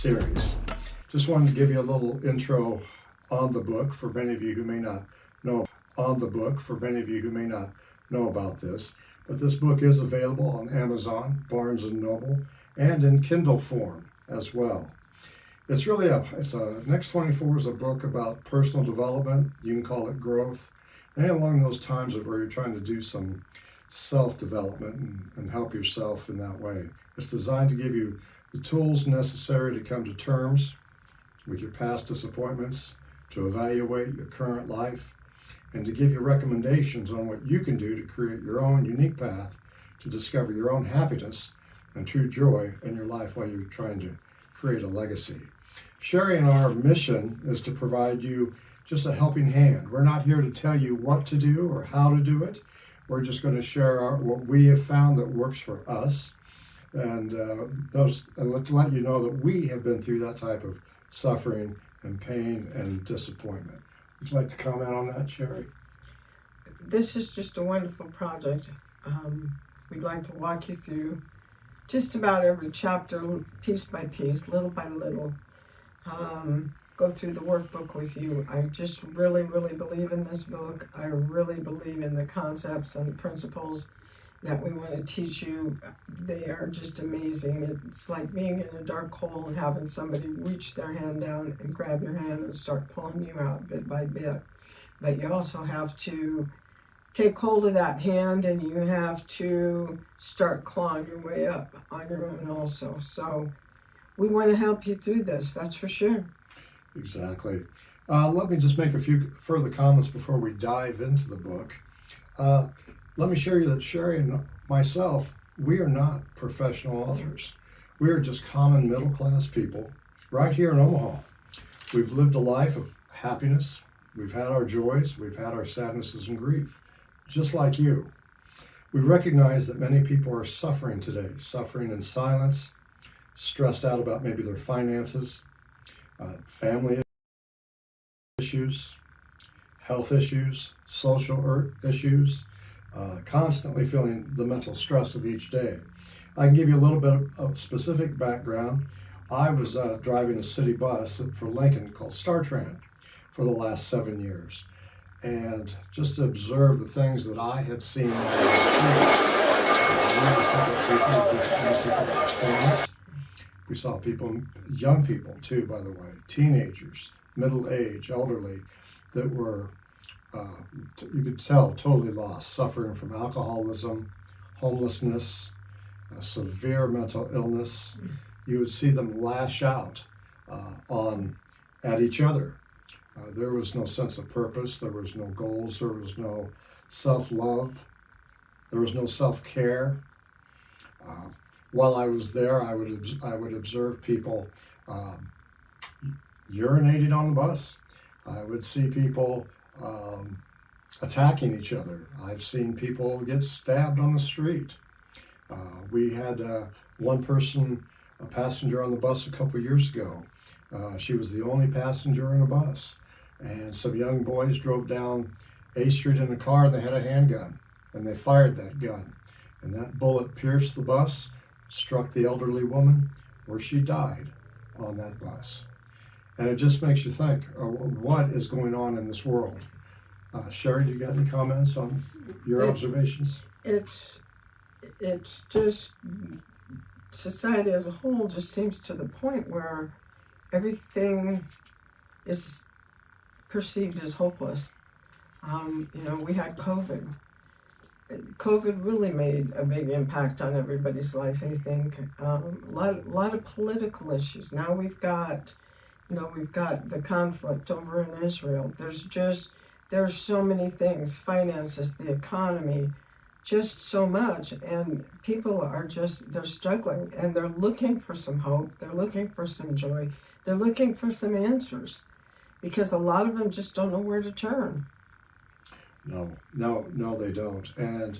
series. Just wanted to give you a little intro on the book for many of you who may not know about this. But this book is available on Amazon, Barnes & Noble, and in Kindle form as well. It's really NXT24 is a book about personal development. You can call it growth. And along those times of where you're trying to do some self-development and help yourself in that way. It's designed to give you the tools necessary to come to terms with your past disappointments, to evaluate your current life, and to give you recommendations on what you can do to create your own unique path to discover your own happiness and true joy in your life while you're trying to create a legacy. Sheri and our mission is to provide you just a helping hand. We're not here to tell you what to do or how to do it. We're just going to share what we have found that works for us, and let you know that we have been through that type of suffering and pain and disappointment. Would you like to comment on that, Sheri? This is just a wonderful project. We'd like to walk you through just about every chapter, piece by piece, little by little. Go through the workbook with you. I just really, really believe in this book. I really believe in the concepts and principles that we want to teach you. They are just amazing. It's like being in a dark hole and having somebody reach their hand down and grab your hand and start pulling you out bit by bit. But you also have to take hold of that hand, and you have to start clawing your way up on your own also. So we want to help you through this, that's for sure. Exactly. Let me just make a few further comments before we dive into the book. Let me share you that Sheri and myself, we are not professional authors. We are just common middle-class people right here in Omaha. We've lived a life of happiness. We've had our joys. We've had our sadnesses and grief, just like you. We recognize that many people are suffering today, suffering in silence, stressed out about maybe their finances, family issues, health issues, social issues, constantly feeling the mental stress of each day. I can give you a little bit of specific background. I was driving a city bus for Lincoln called StarTran for the last 7 years. And just to observe the things that I had seen on the street. We saw people, young people too, by the way, teenagers, middle age, elderly, that were, you could tell, totally lost, suffering from alcoholism, homelessness, severe mental illness. You would see them lash out at each other. There was no sense of purpose, there was no goals, there was no self-love, there was no self-care. While I was there, I would observe people urinating on the bus. I would see people attacking each other. I've seen people get stabbed on the street. We had one person, a passenger on the bus a couple years ago. She was the only passenger in a bus. And some young boys drove down A Street in a car, and they had a handgun. And they fired that gun. And that bullet pierced the bus, struck the elderly woman, where she died on that bus. And it just makes you think, what is going on in this world? Sheri, do you got any comments on your observations? It's just, society as a whole just seems to the point where everything is perceived as hopeless. We had COVID. COVID really made a big impact on everybody's life, I think. A lot of political issues. Now we've got the conflict over in Israel. There's so many things, finances, the economy, just so much. And people they're struggling, and they're looking for some hope. They're looking for some joy. They're looking for some answers, because a lot of them just don't know where to turn. No, they don't. And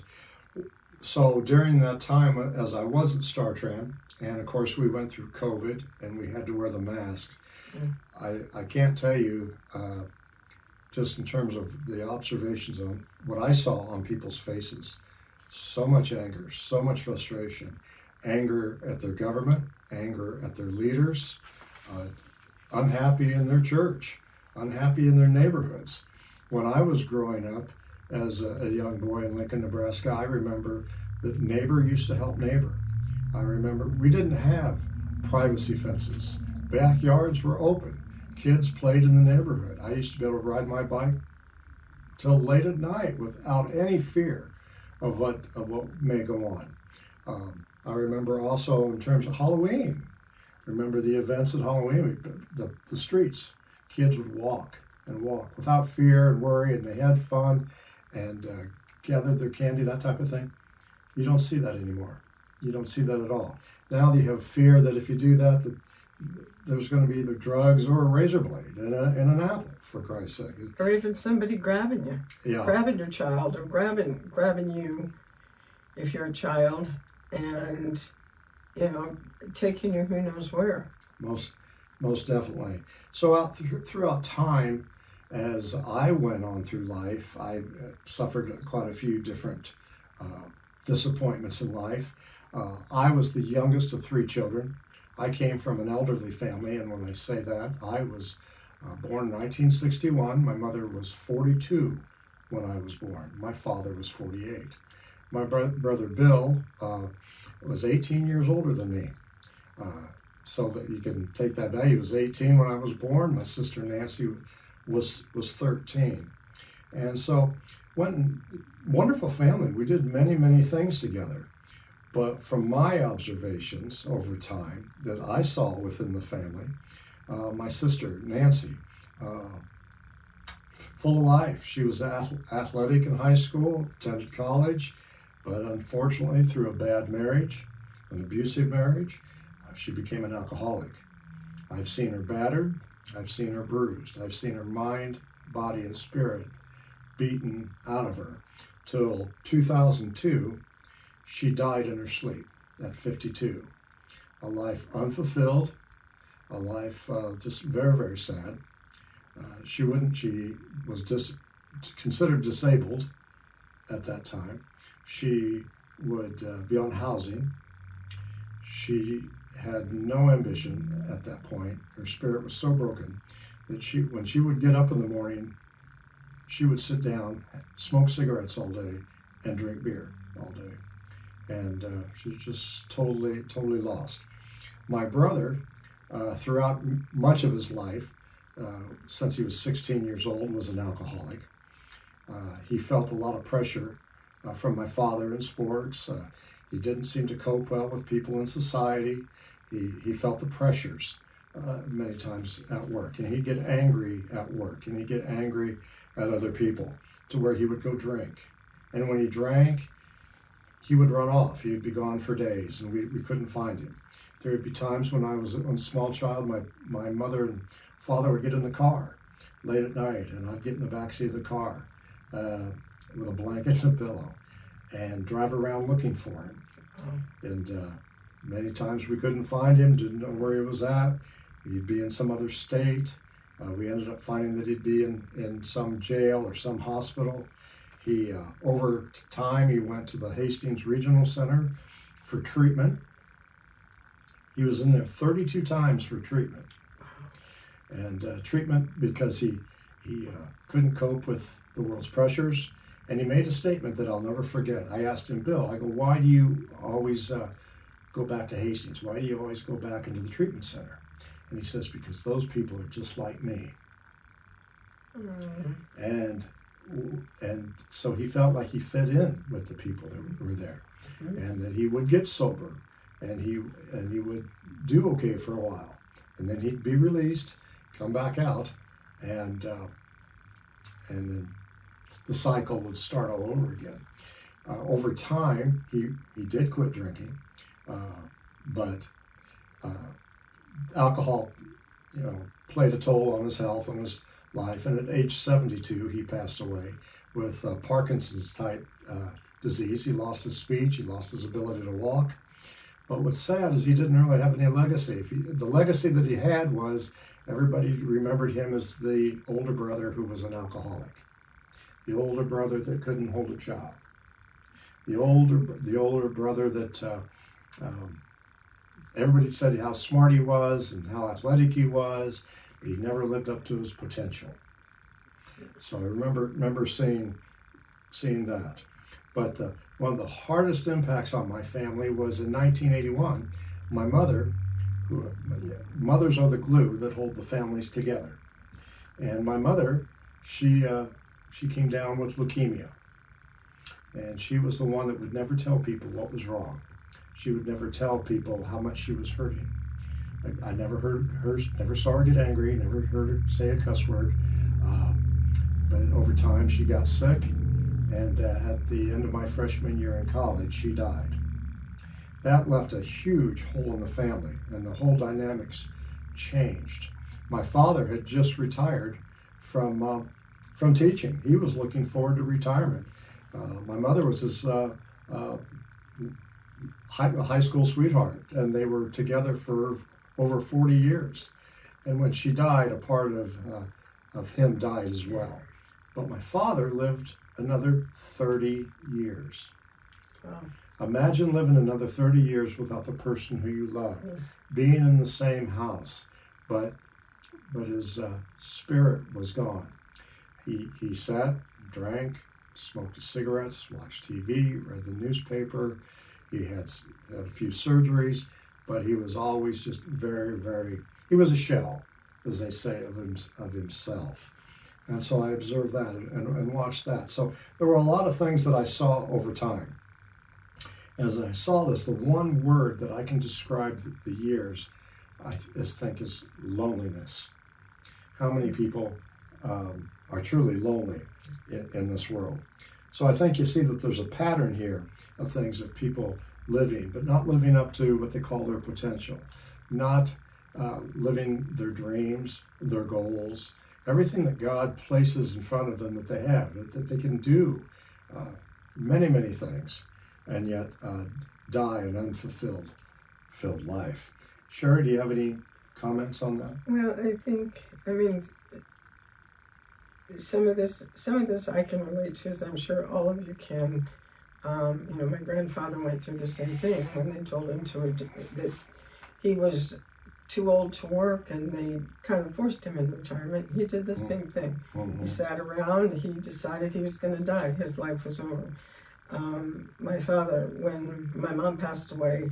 so during that time, as I was at StarTran, and of course we went through COVID and we had to wear the mask, I can't tell you, just in terms of the observations on what I saw on people's faces, so much anger, so much frustration, anger at their government, anger at their leaders, unhappy in their church, unhappy in their neighborhoods. When I was growing up as a young boy in Lincoln, Nebraska, I remember that neighbor used to help neighbor. I remember we didn't have privacy fences. Backyards were open. Kids played in the neighborhood. I used to be able to ride my bike till late at night without any fear of what may go on. I remember also in terms of Halloween. Remember the events at Halloween, the streets. Kids would walk and walk without fear and worry, and they had fun and gathered their candy, that type of thing. You don't see that anymore. You don't see that at all. Now you have fear that if you do that, there's going to be either drugs or a razor blade and an apple, for Christ's sake. Or even somebody grabbing you, Yeah. grabbing your child, or grabbing you if you're a child, and taking you who knows where. Most definitely. So throughout time, as I went on through life, I suffered quite a few different disappointments in life. I was the youngest of 3 children. I came from an elderly family, and when I say that, I was born in 1961. My mother was 42 when I was born. My father was 48. My brother Bill was 18 years older than me. So that you can take that back. He was 18 when I was born. My sister Nancy was 13. And so, wonderful family. We did many things together. But from my observations over time that I saw within the family, my sister Nancy, full of life. She was athletic in high school, attended college, but unfortunately through a bad marriage, an abusive marriage, she became an alcoholic. I've seen her battered, I've seen her bruised, I've seen her mind, body, and spirit beaten out of her. Till 2002, she died in her sleep at 52. A life unfulfilled, a life just very sad. She was considered disabled at that time. She would be on housing. She had no ambition at that point. Her spirit was so broken that when she would get up in the morning, she would sit down, smoke cigarettes all day, and drink beer all day. And she was just totally lost. My brother, throughout much of his life, since he was 16 years old, was an alcoholic. He felt a lot of pressure from my father in sports. He didn't seem to cope well with people in society. He felt the pressures many times at work, and he'd get angry at work, and he'd get angry at other people, to where he would go drink. And when he drank, he would run off. He would be gone for days, and we couldn't find him. There would be times when I was a small child, my mother and father would get in the car late at night, and I'd get in the backseat of the car with a blanket and a pillow and drive around looking for him. And many times we couldn't find him, didn't know where he was at. He'd be in some other state. We ended up finding that he'd be in some jail or some hospital. He, over time, he went to the Hastings Regional Center for treatment. He was in there 32 times for treatment. And treatment because he couldn't cope with the world's pressures. And he made a statement that I'll never forget. I asked him, Bill, I go, why do you always go back to Hastings? Why do you always go back into the treatment center? And he says, because those people are just like me. And so he felt like he fit in with the people that were there, and that he would get sober, and he would do okay for a while, and then he'd be released, come back out, and then the cycle would start all over again. Over time, he did quit drinking, but alcohol, played a toll on his health and his life. And at age 72, he passed away with Parkinson's type disease. He lost his speech, he lost his ability to walk. But what's sad is he didn't really have any legacy. The legacy that he had was everybody remembered him as the older brother who was an alcoholic, the older brother that couldn't hold a job, the older brother that everybody said how smart he was and how athletic he was, but he never lived up to his potential. So I remember seeing that. But one of the hardest impacts on my family was in 1981. My mother, mothers are the glue that hold the families together. And my mother, she came down with leukemia. And she was the one that would never tell people what was wrong. She would never tell people how much she was hurting. I never saw her get angry, never heard her say a cuss word. But over time, she got sick, and at the end of my freshman year in college, she died. That left a huge hole in the family, and the whole dynamics changed. My father had just retired from teaching. He was looking forward to retirement. My mother was his high school sweetheart, and they were together for over 40 years. And when she died, a part of him died as well. But my father lived another 30 years. Wow. Imagine living another 30 years without the person who you love, being in the same house, but his spirit was gone. He sat, drank, smoked his cigarettes, watched TV, read the newspaper. He had a few surgeries, but he was always just he was a shell, as they say, of himself. And so I observed that and watched that. So there were a lot of things that I saw over time. As I saw this, the one word that I can describe the years, I think, is loneliness. How many people are truly lonely in this world? So I think you see that there's a pattern here of things of people living, but not living up to what they call their potential, not living their dreams, their goals, everything that God places in front of them that they have, that they can do many things, and yet die an unfulfilled life. Sheri, do you have any comments on that? Well, I mean, some of this I can relate to, as I'm sure all of you can. My grandfather went through the same thing when they told him that he was too old to work, and they kind of forced him into retirement. He did the same thing. He sat around. He decided he was going to die. His life was over. My father, when my mom passed away,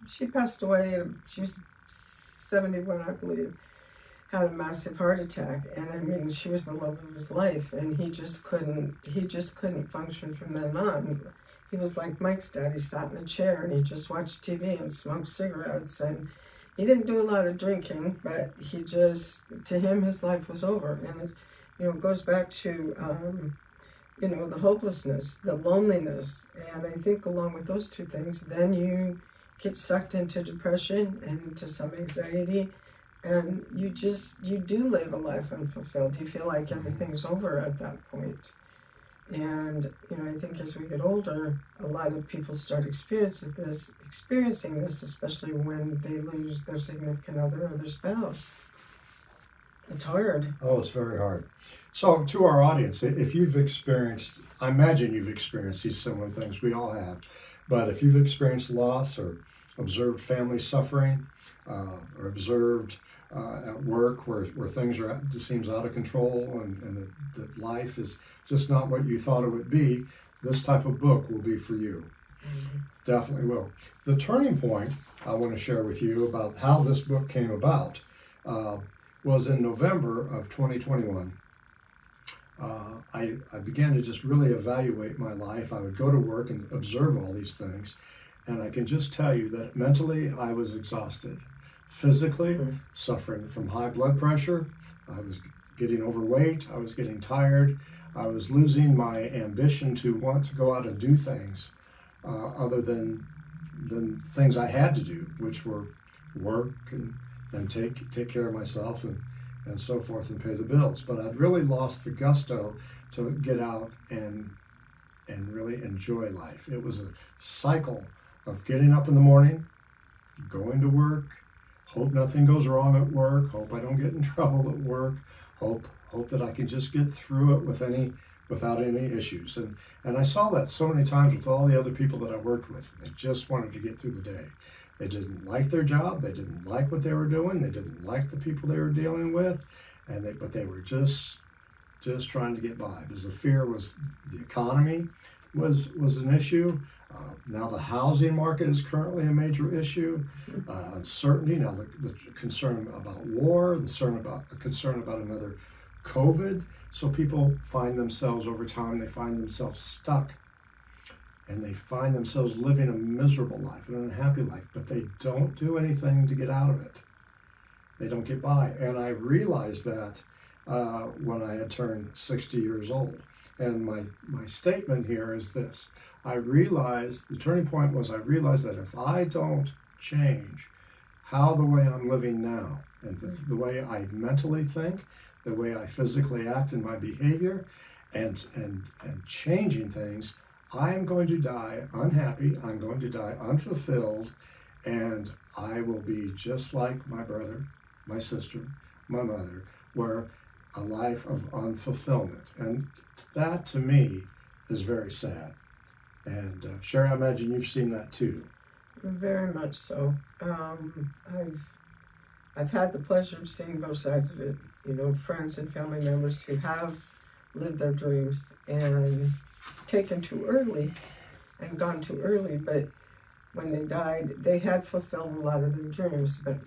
she passed away. She was 71, I believe. Had a massive heart attack, and I mean, she was the love of his life, and he just couldn't function from then on. He was like Mike's dad. He sat in a chair and he just watched TV and smoked cigarettes, and he didn't do a lot of drinking, but to him, his life was over. And it goes back to the hopelessness, the loneliness, and I think along with those two things, then you get sucked into depression and into some anxiety. And you do live a life unfulfilled. You feel like everything's over at that point. And, I think as we get older, a lot of people start experiencing this, especially when they lose their significant other or their spouse. It's hard. Oh, it's very hard. So to our audience, if you've experienced, I imagine you've experienced these similar things, we all have, but if you've experienced loss or observed family suffering, or observed at work where things just seems out of control, and that life is just not what you thought it would be, this type of book will be for you. Mm-hmm. Definitely will. The turning point I want to share with you about how this book came about was in November of 2021. I began to just really evaluate my life. I would go to work and observe all these things, and I can just tell you that mentally I was exhausted. Physically, suffering from high blood pressure, I was getting overweight, I was getting tired, I was losing my ambition to want to go out and do things other than things I had to do, which were work and take care of myself and so forth and pay the bills. But I'd really lost the gusto to get out and really enjoy life. It was a cycle of getting up in the morning, going to work, hope nothing goes wrong at work, hope I don't get in trouble at work, hope that I can just get through it without any issues. And I saw that so many times with all the other people that I worked with. They just wanted to get through the day. They didn't like their job. They didn't like what they were doing. They didn't like the people they were dealing with, but they were just trying to get by, because the fear was the economy was an issue. Now the housing market is currently a major issue. Uncertainty, now the concern about war, the concern about another COVID. So people find themselves over time, they find themselves stuck, and they find themselves living a miserable life, an unhappy life, but they don't do anything to get out of it. They don't get by. And I realized that when I had turned 60 years old. And my statement here is this. The turning point was I realized that if I don't change the way I'm living now, and the way I mentally think, the way I physically act in my behavior, and changing things, I am going to die unhappy, I'm going to die unfulfilled, and I will be just like my brother, my sister, my mother, where a life of unfulfillment. And that, to me, is very sad. And Sheri, I imagine you've seen that too. Very much so. I've had the pleasure of seeing both sides of it. You know, friends and family members who have lived their dreams and taken too early and gone too early, but when they died, they had fulfilled a lot of their dreams, but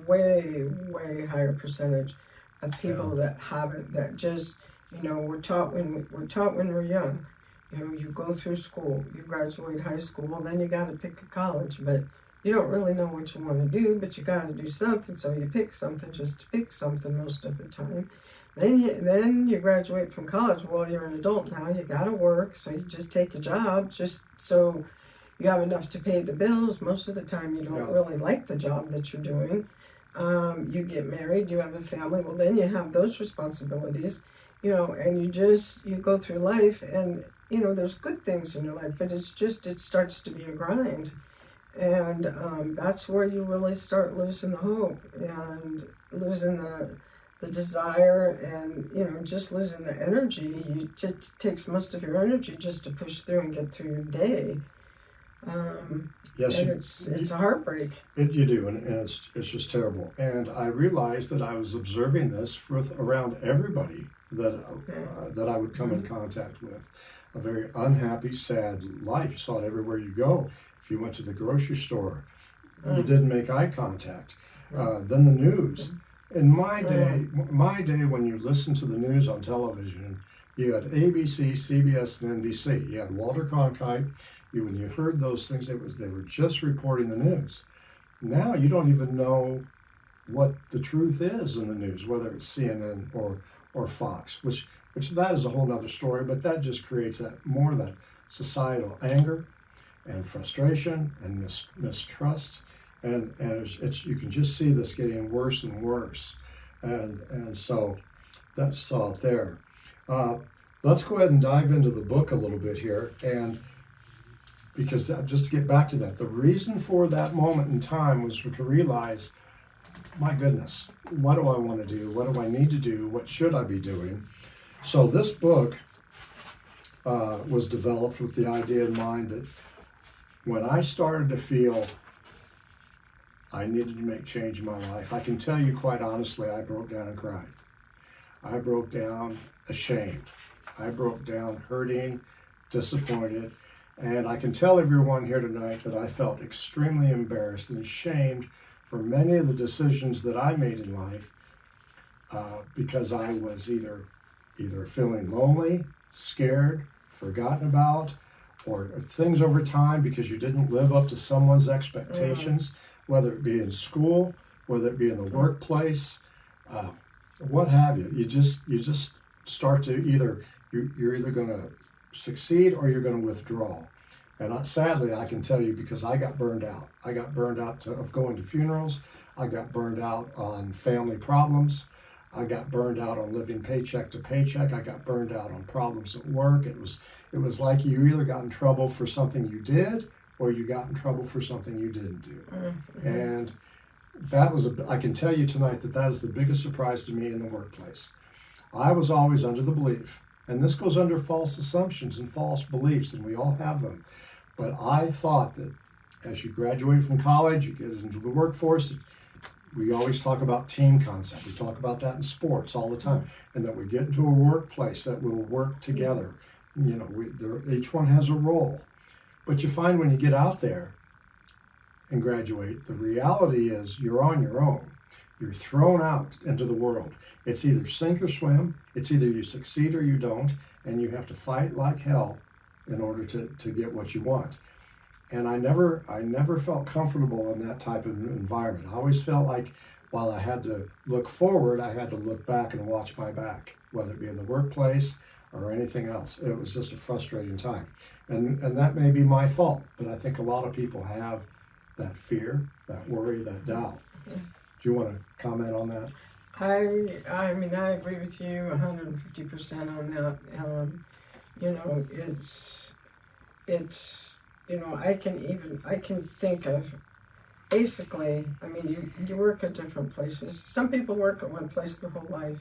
way, way higher percentage of people that haven't, that just, you know, we're taught when we're young. You know, you go through school, you graduate high school, then you got to pick a college, but you don't really know what you want to do, but you got to do something, so you pick something just to pick something most of the time. Then you graduate from college. Well, you're an adult now, you got to work, so you just take a job just so you have enough to pay the bills. Most of the time you don't really like the job that you're doing. You get married, you have a family, well then you have those responsibilities, you know, and you go through life, and you know, there's good things in your life, but it starts to be a grind. And that's where you really start losing the hope and losing the desire, and you know, just losing the energy. It just takes most of your energy just to push through and get through your day. Yes, and it's a heartbreak. You do, and it's just terrible. And I realized that I was observing this around everybody that I would come in contact with. A very unhappy, sad life. You saw it everywhere you go. If you went to the grocery store, you didn't make eye contact. Then the news. In my day, when you listened to the news on television, you had ABC, CBS, and NBC. You had Walter Cronkite. When you heard those things, they were just reporting the news. Now you don't even know what the truth is in the news, whether it's CNN or Fox, which that is a whole other story, but that just creates that societal anger and frustration and mistrust, and you can just see this getting worse and worse, and so that's all there. Let's go ahead and dive into the book a little bit here, and because just to get back to that, the reason for that moment in time was to realize, my goodness, what do I want to do? What do I need to do? What should I be doing? So this book was developed with the idea in mind that when I started to feel I needed to make change in my life, I can tell you quite honestly, I broke down and cried. I broke down ashamed. I broke down hurting, disappointed, and I can tell everyone here tonight that I felt extremely embarrassed and ashamed for many of the decisions that I made in life because I was either feeling lonely, scared, forgotten about, or things over time because you didn't live up to someone's expectations, whether it be in school, whether it be in the workplace, what have you. You just start to you're either going to succeed or you're going to withdraw. And sadly, I can tell you, because I got burned out. I got burned out of going to funerals. I got burned out on family problems. I got burned out on living paycheck to paycheck. I got burned out on problems at work. It was like you either got in trouble for something you did, or you got in trouble for something you didn't do. And I can tell you tonight that is the biggest surprise to me in the workplace. I was always under the belief, and this goes under false assumptions and false beliefs, and we all have them, but I thought that as you graduate from college, you get into the workforce. We always talk about team concept. We talk about that in sports all the time, and that we get into a workplace that will work together. You know, each one has a role. But you find when you get out there and graduate, the reality is you're on your own. You're thrown out into the world. It's either sink or swim. It's either you succeed or you don't, and you have to fight like hell in order to get what you want. And I never felt comfortable in that type of environment. I always felt like while I had to look forward, I had to look back and watch my back, whether it be in the workplace or anything else. It was just a frustrating time. And that may be my fault, but I think a lot of people have that fear, that worry, that doubt. Do you want to comment on that? I mean, I agree with you 150% on that. You know, it's you know, I can think of basically, I mean, you work at different places. Some people work at one place their whole life.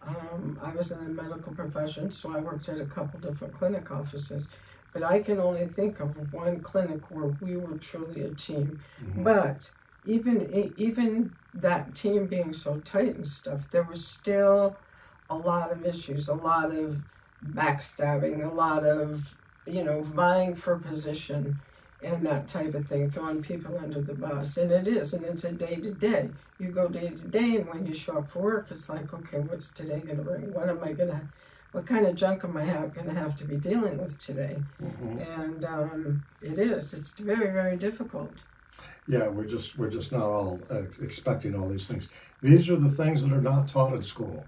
I was in the medical profession, so I worked at a couple different clinic offices. But I can only think of one clinic where we were truly a team. Mm-hmm. But even that team being so tight and stuff, there was still a lot of issues, a lot of backstabbing, a lot of, you know, vying for position and that type of thing, throwing people under the bus. And it's a day to day. You go day to day, and when you show up for work, it's like, okay, what's today going to bring? What kind of junk am I going to have to be dealing with today? Mm-hmm. And it's very, very difficult. Yeah, we're just not all expecting all these things. These are the things that are not taught in school.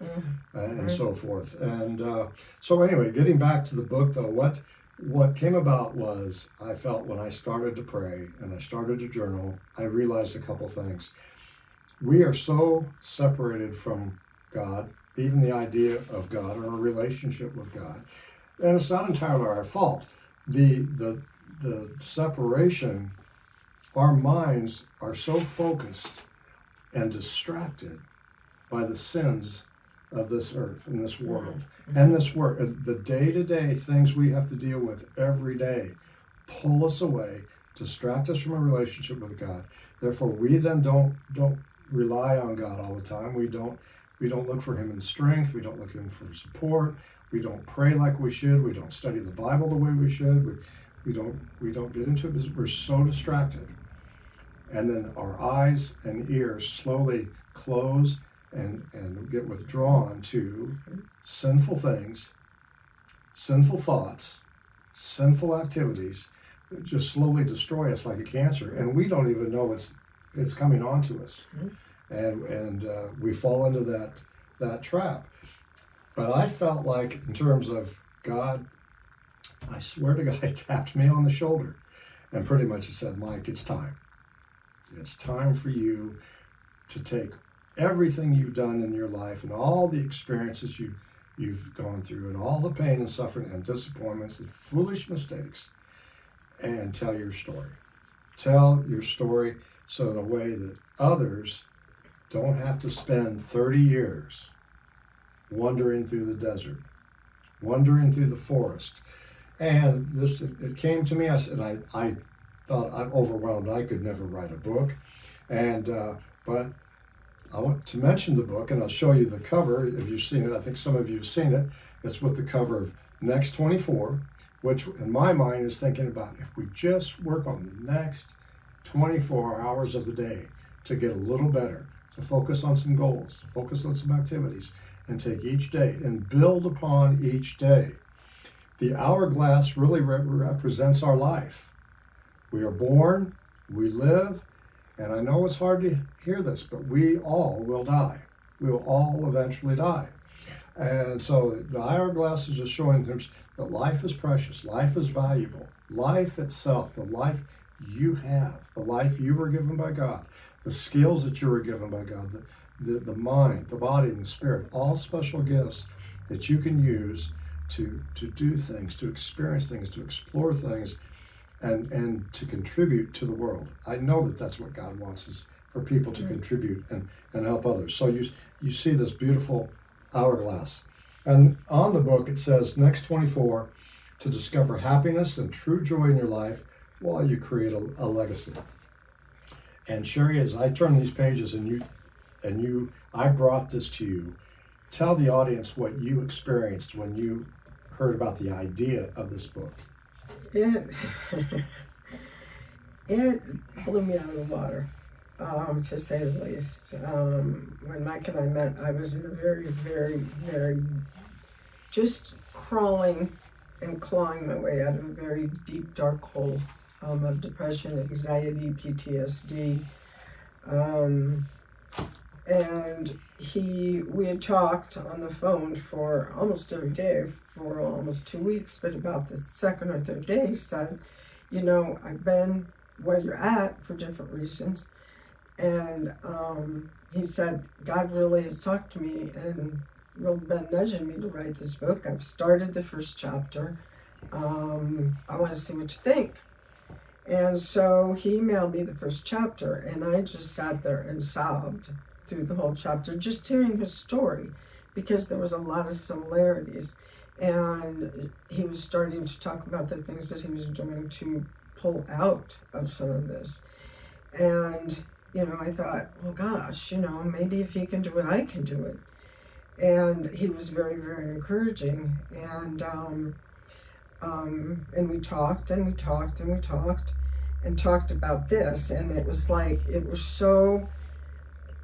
Mm-hmm. And so forth. And so anyway, getting back to the book though, what came about was I felt when I started to pray and I started to journal, I realized a couple things. We are so separated from God, even the idea of God or a relationship with God. And it's not entirely our fault. The separation, our minds are so focused and distracted by the sins of this earth and this world and this work, the day-to-day things we have to deal with every day pull us away, distract us from a relationship with God. Therefore, we then don't rely on God all the time. We don't look for Him in strength. We don't look for Him for support. We don't pray like we should. We don't study the Bible the way we should. We don't get into it because we're so distracted. And then our eyes and ears slowly close and get withdrawn to sinful things, sinful thoughts, sinful activities that just slowly destroy us like a cancer, and we don't even know it's coming on to us. Mm-hmm. And we fall into that trap. But I felt like, in terms of God, I swear to God, He tapped me on the shoulder and pretty much said, Mike, it's time. It's time for you to take everything you've done in your life and all the experiences you've gone through and all the pain and suffering and disappointments and foolish mistakes and tell your story. Tell your story so in a way that others don't have to spend 30 years wandering through the desert, wandering through the forest. And it came to me, I said, I thought I'm overwhelmed. I could never write a book. But I want to mention the book, and I'll show you the cover. If you've seen it, I think some of you have seen it. It's with the cover of NXT24, which in my mind is thinking about if we just work on the next 24 hours of the day to get a little better, to focus on some goals, focus on some activities, and take each day and build upon each day. The hourglass really represents our life. We are born, we live, and I know it's hard to hear this, but we all will die. We will all eventually die. And so the hourglass is just showing them that life is precious, life is valuable. Life itself, the life you have, the life you were given by God, the skills that you were given by God, the mind, the body, and the spirit, all special gifts that you can use to do things, to experience things, to explore things, and to contribute to the world. I know that that's what God wants, is for people to contribute and help others. So you see this beautiful hourglass. And on the book it says, NXT24, to discover happiness and true joy in your life, while you create a legacy. And Sheri, as I turn these pages I brought this to you, tell the audience what you experienced when you heard about the idea of this book. It it blew me out of the water, to say the least. When Mike and I met, I was in a very, very, very, just crawling and clawing my way out of a very deep, dark hole of depression, anxiety, PTSD. And we had talked on the phone for almost every day for almost 2 weeks, but about the second or third day, he said, I've been where you're at for different reasons. And he said, God really has talked to me and really been nudging me to write this book. I've started the first chapter. I want to see what you think. And so he emailed me the first chapter, and I just sat there and sobbed through the whole chapter, just hearing his story, because there was a lot of similarities. And he was starting to talk about the things that he was doing to pull out of some of this. And, I thought, well, gosh, maybe if he can do it, I can do it. And he was very, very encouraging. And we talked and we talked and we talked and talked about this. And it was so,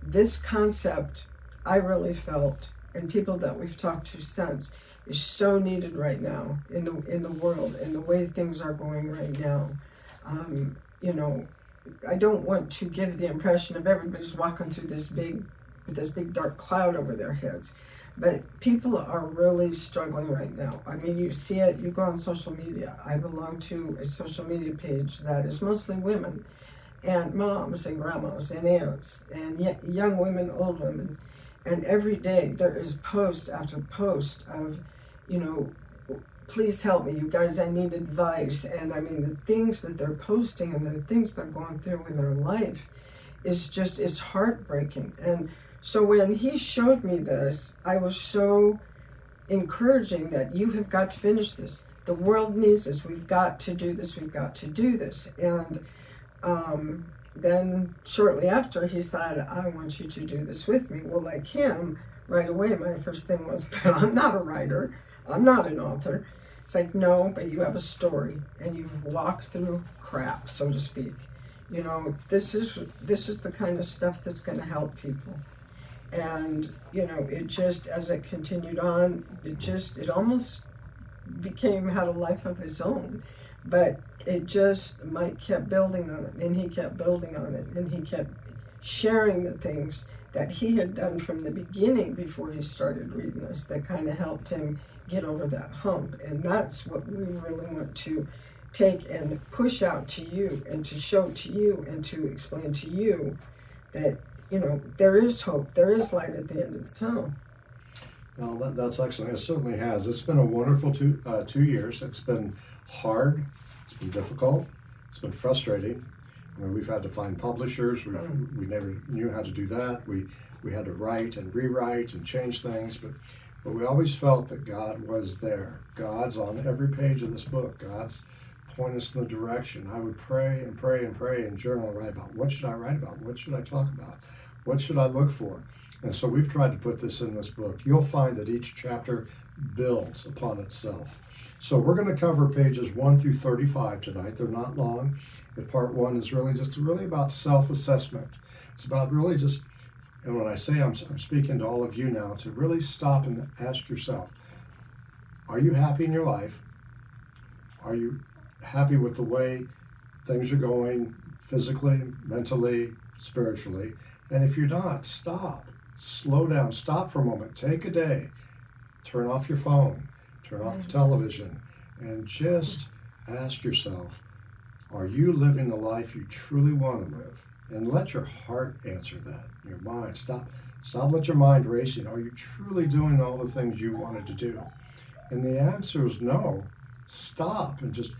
this concept, I really felt, and people that we've talked to since, is so needed right now in the world, and the way things are going right now. I don't want to give the impression of everybody's walking through this big dark cloud over their heads, but people are really struggling right now. I mean, you see it, you go on social media. I belong to a social media page that is mostly women, and moms and grandmas and aunts and young women, old women, and every day there is post after post of, please help me, you guys, I need advice. And I mean, the things that they're posting and the things they're going through in their life is just, it's heartbreaking. And so when he showed me this, I was so encouraging that you have got to finish this. The world needs this. We've got to do this. We've got to do this. And then shortly after, he said, I want you to do this with me. Well, like him, right away, my first thing was, I'm not a writer. I'm not an author. It's like, no, but you have a story and you've walked through crap, so to speak. This is the kind of stuff that's going to help people. And, it just, as it continued on, it almost had a life of its own. But Mike kept building on it, and he kept building on it, and he kept sharing the things that he had done from the beginning before he started reading this that kind of helped him get over that hump. And that's what we really want to take and push out to you and to show to you and to explain to you that, there is hope, there is light at the end of the tunnel. Well, that's excellent. It certainly has. It's been a wonderful 2 years. It's been hard. It's been difficult. It's been frustrating. We've had to find publishers. We never knew how to do that. We had to write and rewrite and change things, but we always felt that God was there. God's on every page of this book. God's pointing us in the direction. I would pray and pray and pray and journal and write about, what should I write about? What should I talk about? What should I look for? And so we've tried to put this in this book. You'll find that each chapter builds upon itself. So we're going to cover pages 1 through 35 tonight. They're not long. And part 1 is really about self-assessment. It's about really just, and when I say I'm speaking to all of you now, to really stop and ask yourself, are you happy in your life? Are you happy with the way things are going physically, mentally, spiritually? And if you're not, stop. Slow down. Stop for a moment. Take a day. Turn off your phone. Turn off the television. And just ask yourself, are you living the life you truly want to live? And let your heart answer that. Your mind. Stop let your mind racing. Are you truly doing all the things you wanted to do? And the answer is no. Stop and just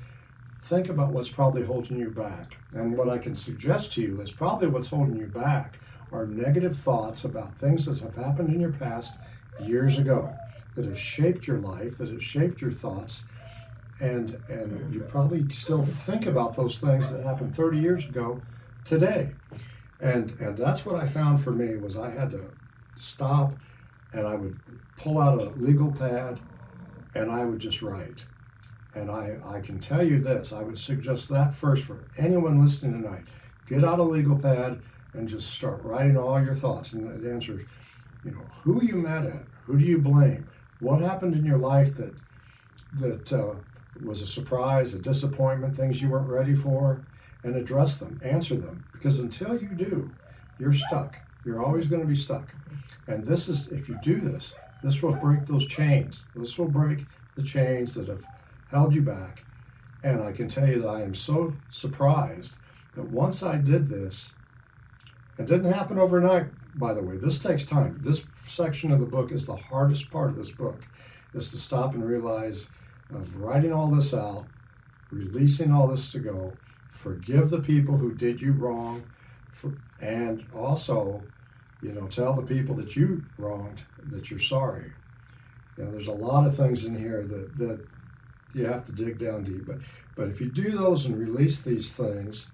think about what's probably holding you back. And what I can suggest to you is probably what's holding you back are negative thoughts about things that have happened in your past years ago that have shaped your life, that have shaped your thoughts. And you probably still think about those things that happened 30 years ago today. And that's what I found for me was I had to stop, and I would pull out a legal pad and I would just write. And I can tell you this, I would suggest that first for anyone listening tonight. Get out a legal pad and just start writing all your thoughts. And the answer is, who are you mad at? Who do you blame? What happened in your life that was a surprise, a disappointment, things you weren't ready for? And address them, answer them. Because until you do, you're stuck. You're always going to be stuck. And this is, if you do this, this will break those chains. This will break the chains that have held you back. And I can tell you that I am so surprised that once I did this, it didn't happen overnight, by the way. This takes time. This section of the book is the hardest part of this book, is to stop and realize of writing all this out, releasing all this to go, forgive the people who did you wrong, and also, tell the people that you wronged that you're sorry. There's a lot of things in here that you have to dig down deep. But if you do those and release these things,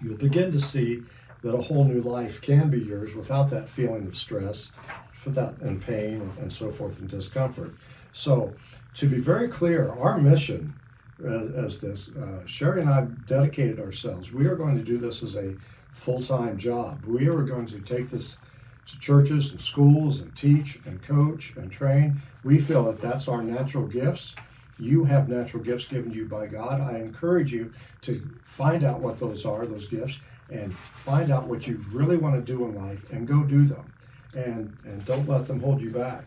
you'll begin to see that a whole new life can be yours without that feeling of stress, and pain, and so forth, and discomfort. So, to be very clear, our mission as this, Sheri and I have dedicated ourselves. We are going to do this as a full-time job. We are going to take this to churches and schools and teach and coach and train. We feel that that's our natural gifts. You have natural gifts given to you by God. I encourage you to find out what those are, those gifts, and find out what you really want to do in life and go do them. And don't let them hold you back.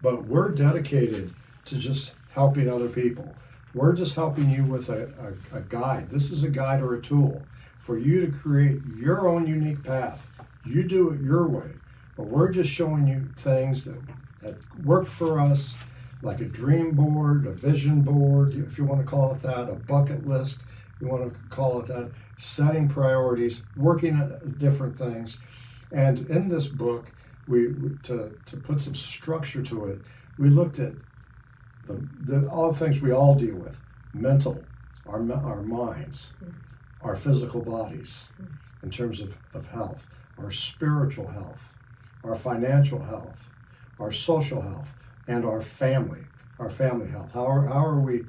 But we're dedicated to just helping other people. We're just helping you with a guide. This is a guide or a tool for you to create your own unique path. You do it your way. But we're just showing you things that worked for us, like a dream board, a vision board, if you want to call it that, a bucket list, you want to call it that, setting priorities, working at different things. And in this book, to put some structure to it, we looked at all the things we all deal with: mental, our minds, our physical bodies in terms of health, our spiritual health, our financial health, our social health, and our family health. How are we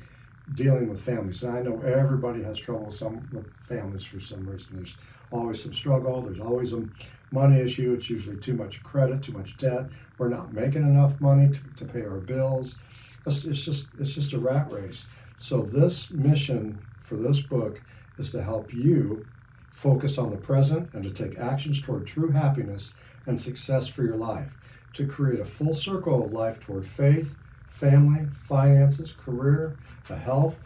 dealing with families? And I know everybody has trouble with families for some reason. There's always some struggle. There's always a money issue. It's usually too much credit, too much debt. We're not making enough money to pay our bills. It's just a rat race. So this mission for this book is to help you focus on the present and to take actions toward true happiness and success for your life, to create a full circle of life toward faith, family, finances, career, health,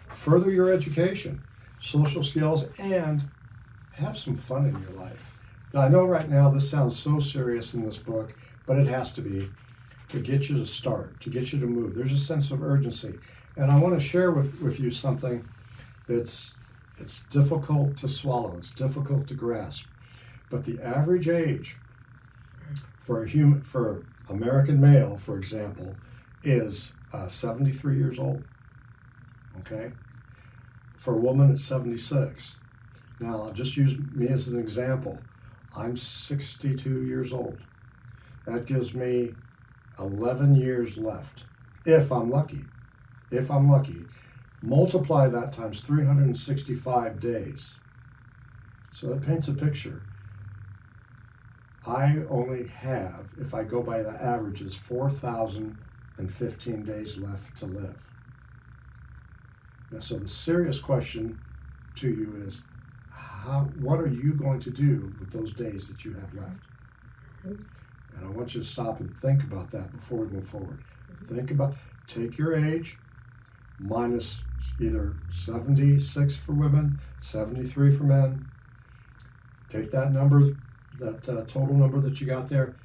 further your education, social skills, and have some fun in your life. Now, I know right now this sounds so serious in this book, but it has to be, to get you to start, to get you to move. There's a sense of urgency. And I want to share with you something it's difficult to swallow, it's difficult to grasp. But the average age for American male, for example, is 73 years old. Okay? For a woman, it's 76. Now, I'll just use me as an example. I'm 62 years old. That gives me 11 years left, if I'm lucky. If I'm lucky. Multiply that times 365 days. So that paints a picture. I only have, if I go by the averages, 4,015 days left to live. Now, so the serious question to you is, what are you going to do with those days that you have left? And I want you to stop and think about that before we move forward. Take your age, minus either 76 for women, 73 for men. Take that number, that total number that you got there,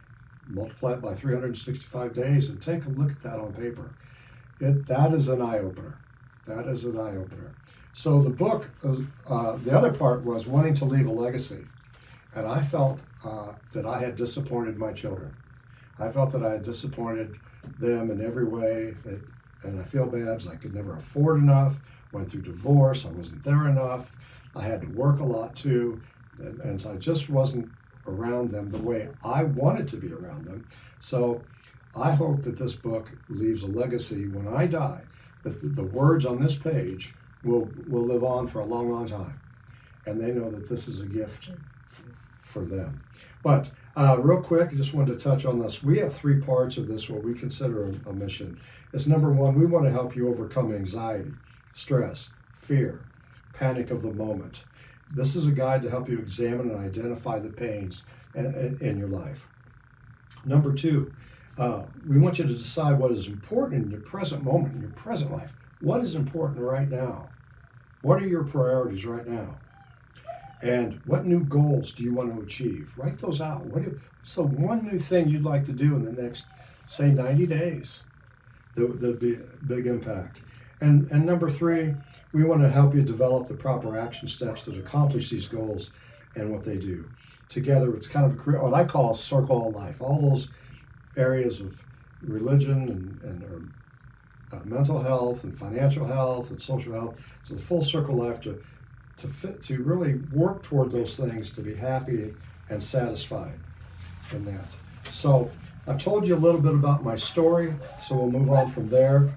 multiply it by 365 days, and take a look at that on paper. That is an eye-opener. That is an eye-opener. So the book, the other part was wanting to leave a legacy. And I felt that I had disappointed my children. I felt that I had disappointed them in every way, that And I feel bad because I could never afford enough, went through divorce, I wasn't there enough, I had to work a lot too, and so I just wasn't around them the way I wanted to be around them. So I hope that this book leaves a legacy when I die, that the words on this page will live on for a long, long time. And they know that this is a gift for them. But real quick, I just wanted to touch on this. We have 3 parts of this, what we consider a mission. It's number 1, we want to help you overcome anxiety, stress, fear, panic of the moment. This is a guide to help you examine and identify the pains in your life. Number 2, we want you to decide what is important in your present moment, in your present life. What is important right now? What are your priorities right now? And what new goals do you want to achieve? Write those out. What's the one new thing you'd like to do in the next, say, 90 days? There'd be a big impact. And number 3, we want to help you develop the proper action steps that accomplish these goals and what they do. Together, it's kind of what I call a circle of life. All those areas of religion and mental health and financial health and social health. So the full circle life to really work toward those things, to be happy and satisfied in that. So I've told you a little bit about my story, so we'll move on from there.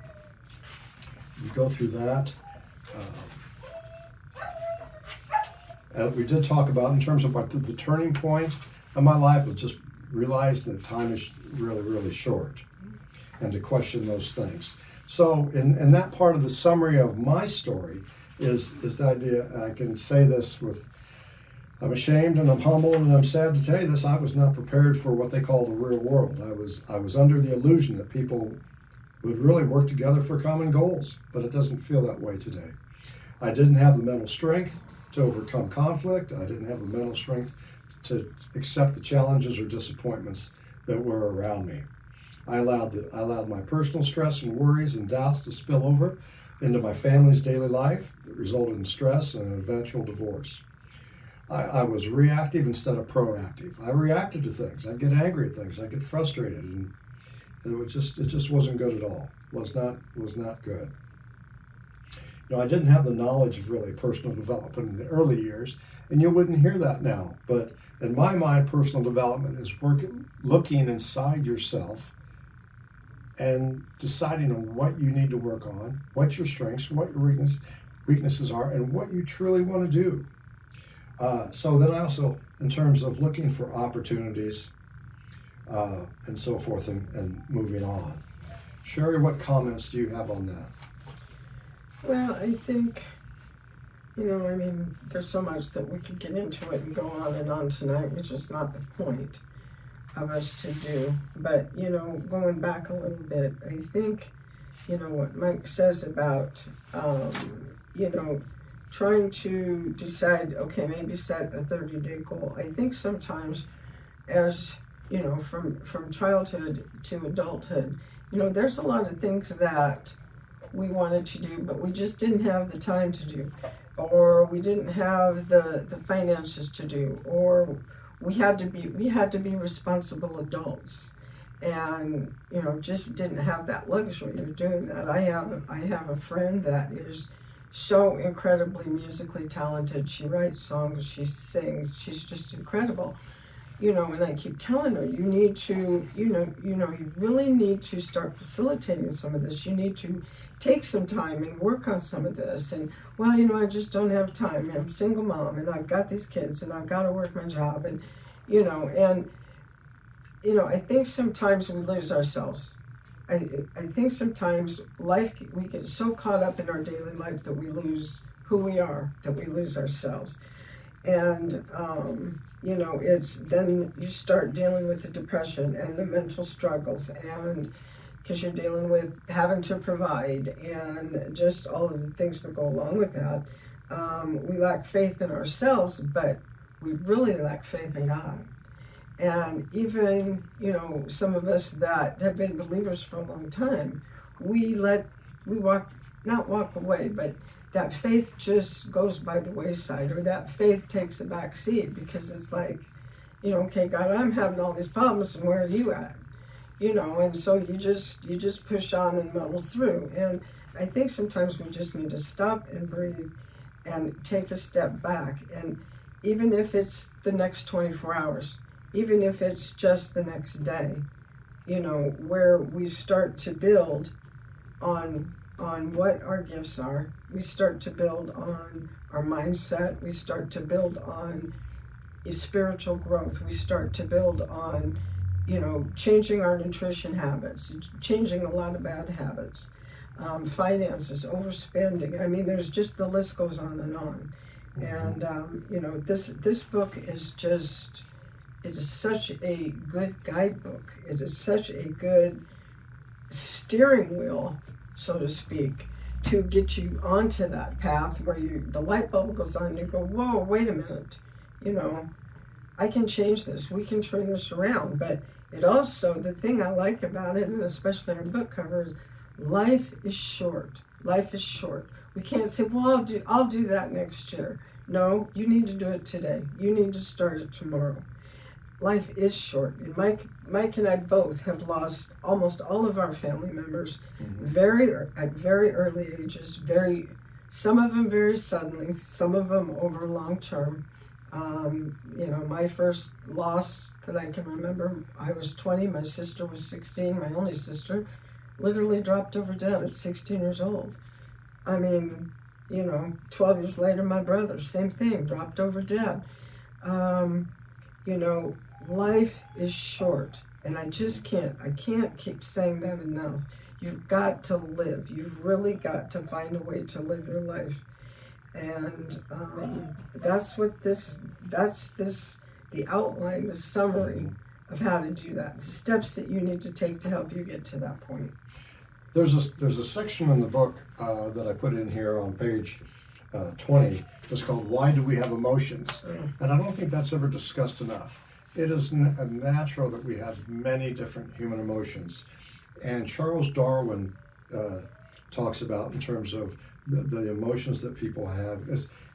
We go through that. We did talk about, in terms of the turning point of my life, was just realizing that time is really, really short, and to question those things. So in that part of the summary of my story is the idea, I can say this I'm ashamed and I'm humbled and I'm sad to tell you this, I was not prepared for what they call the real world. I was under the illusion that people would really work together for common goals, but it doesn't feel that way today. I didn't have the mental strength to overcome conflict. I didn't have the mental strength to accept the challenges or disappointments that were around me. I allowed my personal stress and worries and doubts to spill over into my family's daily life that resulted in stress and an eventual divorce. I was reactive instead of proactive. I reacted to things. I'd get angry at things. I'd get frustrated, and it just wasn't good at all. Was not good. I didn't have the knowledge of really personal development in the early years, and you wouldn't hear that now. But in my mind, personal development is looking inside yourself and deciding on what you need to work on, what your strengths, what your weaknesses are, and what you truly want to do. So then I also, in terms of looking for opportunities and so forth and moving on. Sheri, what comments do you have on that? Well, I think, there's so much that we could get into it and go on and on tonight, which is not the point of us to do. But, going back a little bit, I think, what Mike says about, trying to decide, okay, maybe set a 30-day goal. I think sometimes as, from childhood to adulthood, there's a lot of things that we wanted to do, but we just didn't have the time to do, or we didn't have the finances to do, or we had to be responsible adults, and just didn't have that luxury of doing that. I have a friend that is so incredibly musically talented. She writes songs, she sings, she's just incredible. And I keep telling her, you need to, you really need to start facilitating some of this. You need to take some time and work on some of this. And, I just don't have time. I'm a single mom, and I've got these kids, and I've got to work my job. And, I think sometimes we lose ourselves. I think sometimes we get so caught up in our daily life that we lose who we are, that we lose ourselves. And, it's then you start dealing with the depression and the mental struggles, and because you're dealing with having to provide and just all of the things that go along with that. We lack faith in ourselves, but we really lack faith in God. And even, some of us that have been believers for a long time, not walk away, but that faith just goes by the wayside, or that faith takes a back seat, because it's like, okay, God, I'm having all these problems, and where are you at? and so you just push on and muddle through. And I think sometimes we just need to stop and breathe and take a step back. And even if it's the next 24 hours, even if it's just the next day, where we start to build on what our gifts are. We start to build on our mindset. We start to build on spiritual growth. We start to build on, changing our nutrition habits, changing a lot of bad habits, finances, overspending. I mean, there's just, the list goes on and on. And, this book is just, it is such a good guidebook. It is such a good steering wheel, so to speak, to get you onto that path where the light bulb goes on and you go, whoa, wait a minute, I can change this. We can turn this around. But it also, the thing I like about it, and especially our book cover, is life is short. Life is short. We can't say, well, I'll do that next year. No, you need to do it today. You need to start it tomorrow. Life is short. And Mike and I both have lost almost all of our family members at very early ages. Some of them very suddenly, some of them over long term. My first loss that I can remember, I was 20, my sister was 16, my only sister literally dropped over dead at 16 years old. I mean, 12 years later, my brother, same thing, dropped over dead. Life is short, and I can't keep saying that enough. You've got to live. You've really got to find a way to live your life. And that's the outline, the summary of how to do that, the steps that you need to take to help you get to that point. There's a section in the book that I put in here on page 20. It's called "Why Do We Have Emotions?" And I don't think that's ever discussed enough. It is natural that we have many different human emotions. And Charles Darwin talks about, in terms of the emotions that people have,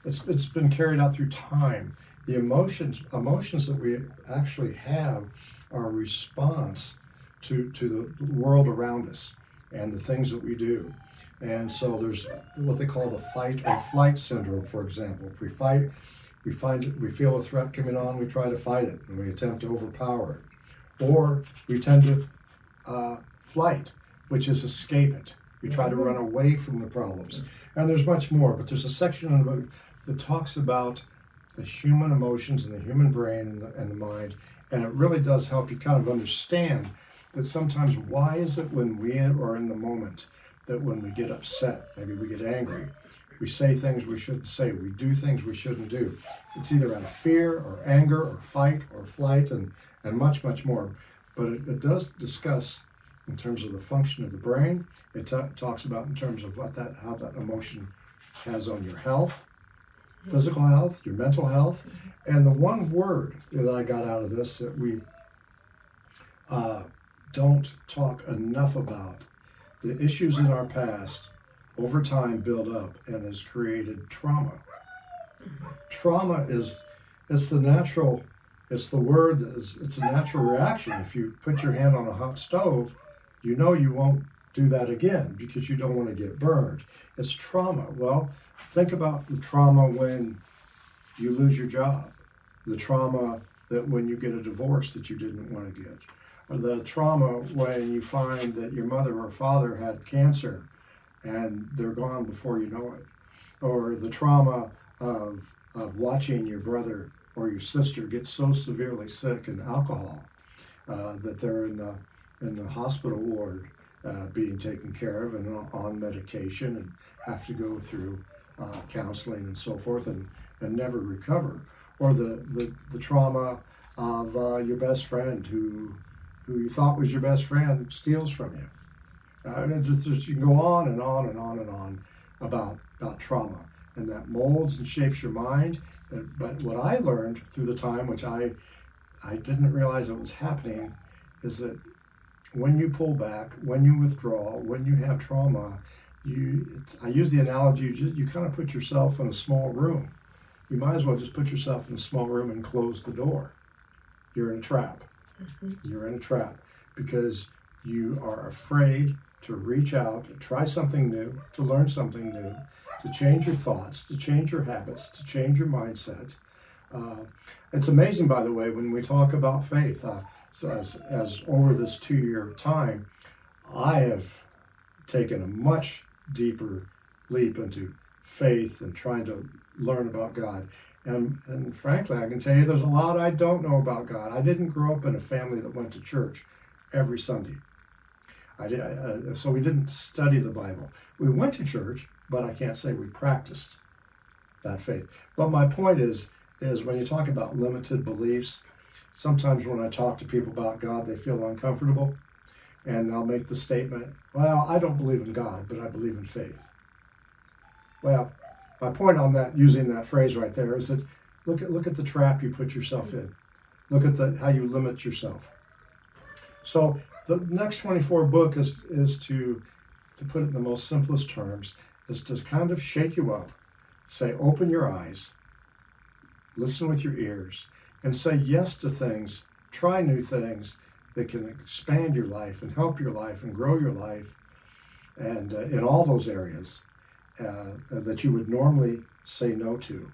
it's been carried out through time. The emotions that we actually have are a response to the world around us and the things that we do. And so there's what they call the fight or flight syndrome, for example. If we feel a threat coming on, we try to fight it and we attempt to overpower it. Or we tend to flight, which is escape it. We try to run away from the problems. And there's much more, but there's a section in the book that talks about the human emotions and the human brain and the mind, and it really does help you kind of understand that sometimes why is it when we are in the moment that when we get upset, maybe we get angry, we say things we shouldn't say, we do things we shouldn't do. It's either out of fear or anger or fight or flight and much, much more. But it does discuss in terms of the function of the brain. It talks about in terms of how that emotion has on your health, physical health, your mental health. And the one word that I got out of this that we don't talk enough about, the issues in our past over time build up and has created trauma. Trauma it's a natural reaction. If you put your hand on a hot stove, you won't do that again because you don't want to get burned. It's trauma. Well, think about the trauma when you lose your job, the trauma that when you get a divorce that you didn't want to get, or the trauma when you find that your mother or father had cancer and they're gone before you know it, or the trauma of watching your brother or your sister get so severely sick in alcohol that they're in the hospital ward being taken care of and on medication and have to go through counseling and so forth and never recover, or the trauma of your best friend who you thought was your best friend steals from you. And you can go on and on and on and on about trauma, and that molds and shapes your mind. But what I learned through the time, which I didn't realize it was happening, is that when you pull back, when you withdraw, when you have trauma, I use the analogy, you kind of put yourself in a small room. You might as well just put yourself in a small room and close the door. You're in a trap. You're in a trap because you are afraid to reach out, to try something new, to learn something new, to change your thoughts, to change your habits, to change your mindset. It's amazing, by the way, when we talk about faith, so as over this 2-year time, I have taken a much deeper leap into faith and trying to learn about God. And frankly, I can tell you there's a lot I don't know about God. I didn't grow up in a family that went to church every Sunday. So we didn't study the Bible. We went to church, but I can't say we practiced that faith. But my point is when you talk about limited beliefs, sometimes when I talk to people about God, they feel uncomfortable, and they'll make the statement, well, I don't believe in God, but I believe in faith. Well, my point on that, using that phrase right there, is that look at the trap you put yourself in. Look at how you limit yourself. So the NXT24 book is to put it in the most simplest terms, is to kind of shake you up, say, open your eyes, listen with your ears, and say yes to things, try new things that can expand your life and help your life and grow your life, and in all those areas that you would normally say no to.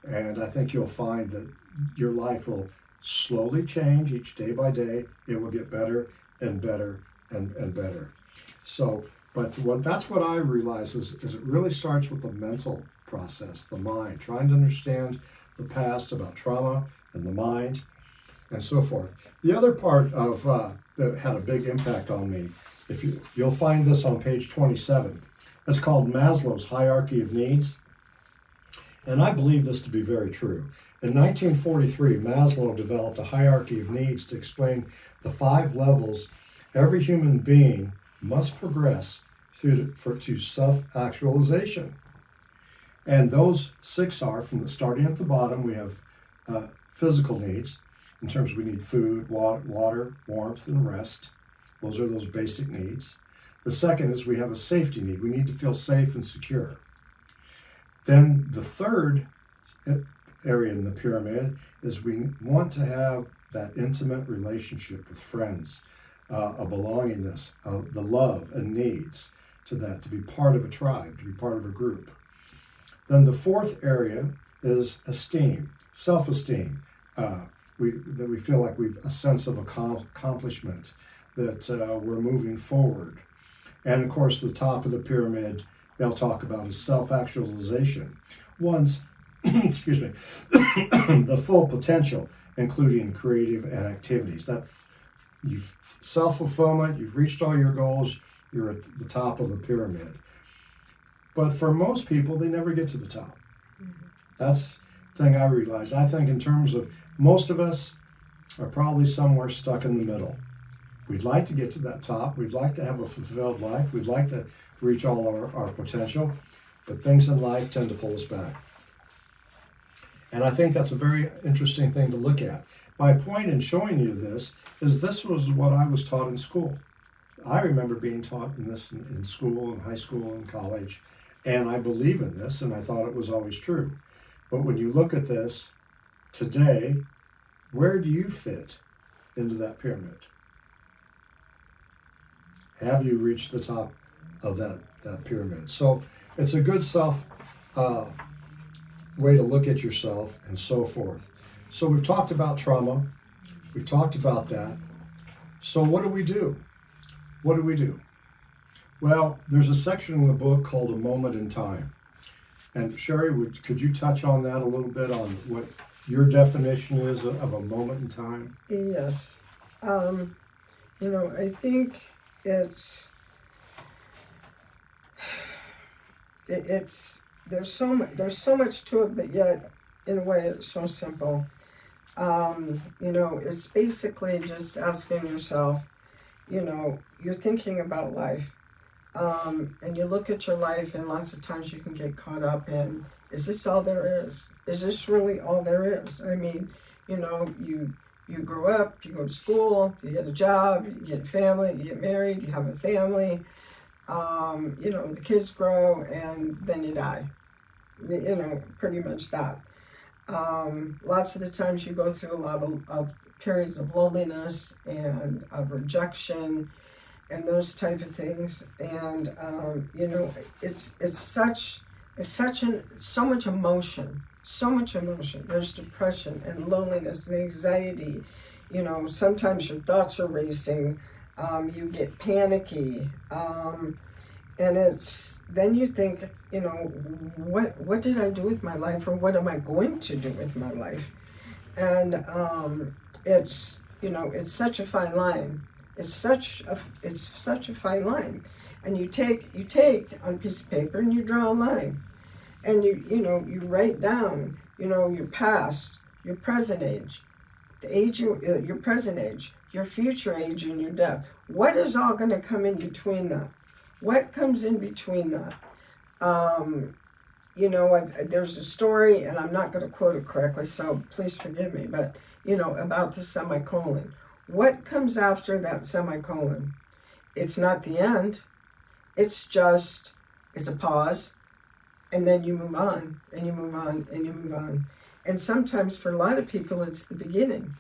And I think you'll find that your life will slowly change each day by day. It will get better and better and better. So, but that's what I realize is it really starts with the mental process, the mind, trying to understand the past about trauma and the mind and so forth. The other part of that had a big impact on me, you'll find this on page 27. It's called Maslow's Hierarchy of Needs. And I believe this to be very true. In 1943, Maslow developed a hierarchy of needs to explain the 5 levels every human being must progress through to self-actualization. And those 6 are, starting at the bottom, we have physical needs, in terms of we need food, water, warmth, and rest. Those are those basic needs. The second is we have a safety need. We need to feel safe and secure. Then the third area in the pyramid is we want to have that intimate relationship with friends, a belongingness, the love and needs to that, to be part of a tribe, to be part of a group. Then the fourth area is esteem, self-esteem. That we feel like we've a sense of accomplishment, that we're moving forward. And of course, the top of the pyramid, they'll talk about is self-actualization. One's, excuse me, the full potential, including creative and activities. That you've self-fulfillment, you've reached all your goals, you're at the top of the pyramid. But for most people, they never get to the top. That's the thing I realized. I think in terms of most of us are probably somewhere stuck in the middle. We'd like to get to that top. We'd like to have a fulfilled life. We'd like to reach all our potential. But things in life tend to pull us back. And I think that's a very interesting thing to look at. My point in showing you this was what I was taught in school. I remember being taught this in school, in high school, and college. And I believe in this, and I thought it was always true. But when you look at this today, where do you fit into that pyramid? Have you reached the top of that pyramid? So it's a good way to look at yourself and so forth. So we've talked about trauma. We've talked about that. So what do we do? What do we do? Well, there's a section in the book called A Moment in Time. And Sheri, could you touch on that a little bit, on what your definition is of a moment in time? Yes. I think it's there's so much to it, but yet in a way it's so simple. It's basically just asking yourself, you're thinking about life, and you look at your life, and lots of times you can get caught up in, is this all there is? Is this really all there is? I mean, you grow up, you go to school, you get a job, you get a family, you get married, you have a family, the kids grow, and then you die. Pretty much that. Lots of the times you go through a lot of periods of loneliness and of rejection and those type of things. And so much emotion, so much emotion. There's depression and loneliness and anxiety. Sometimes your thoughts are racing. You get panicky. And then you think, what did I do with my life, or what am I going to do with my life? And it's such a fine line. It's such a fine line. And you take on a piece of paper and you draw a line, and you write down your past, your present age, the age your present age, your future age, and your death. What is all going to come in between that? What comes in between that? There's a story, and I'm not going to quote it correctly, so please forgive me, but, about the semicolon. What comes after that semicolon? It's not the end. It's a pause, and then you move on, and you move on, and you move on. And sometimes for a lot of people, it's the beginning.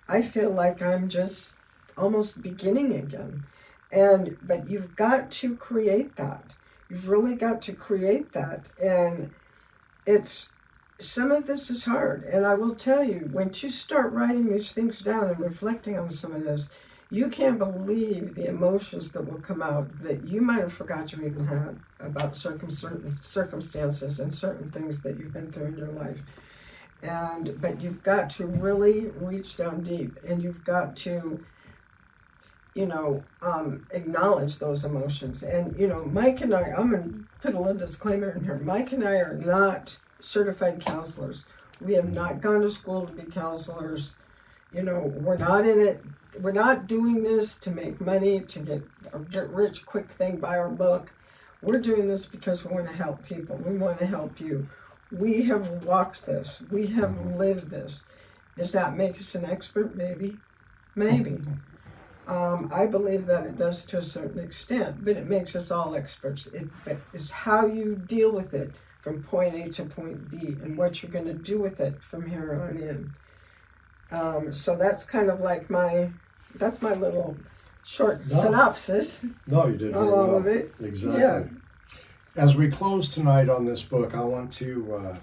I feel like I'm just almost beginning again. But you've got to create that. You've really got to create that. And some of this is hard. And I will tell you, once you start writing these things down and reflecting on some of this, you can't believe the emotions that will come out that you might have forgot you even had about circumstances and certain things that you've been through in your life. But you've got to really reach down deep, and you've got to acknowledge those emotions. And, Mike and I, I'm going to put a little disclaimer in here. Mike and I are not certified counselors. We have not gone to school to be counselors. We're not in it. We're not doing this to make money, to get rich quick thing, buy our book. We're doing this because we want to help people. We want to help you. We have walked this. We have lived this. Does that make us an expert? Maybe. I believe that it does to a certain extent, but it makes us all experts. It's how you deal with it from point A to point B, and what you're going to do with it from here on in. So that's kind of like that's my little short synopsis. No, you did very all well. Of it. Exactly. Yeah. As we close tonight on this book, I want to,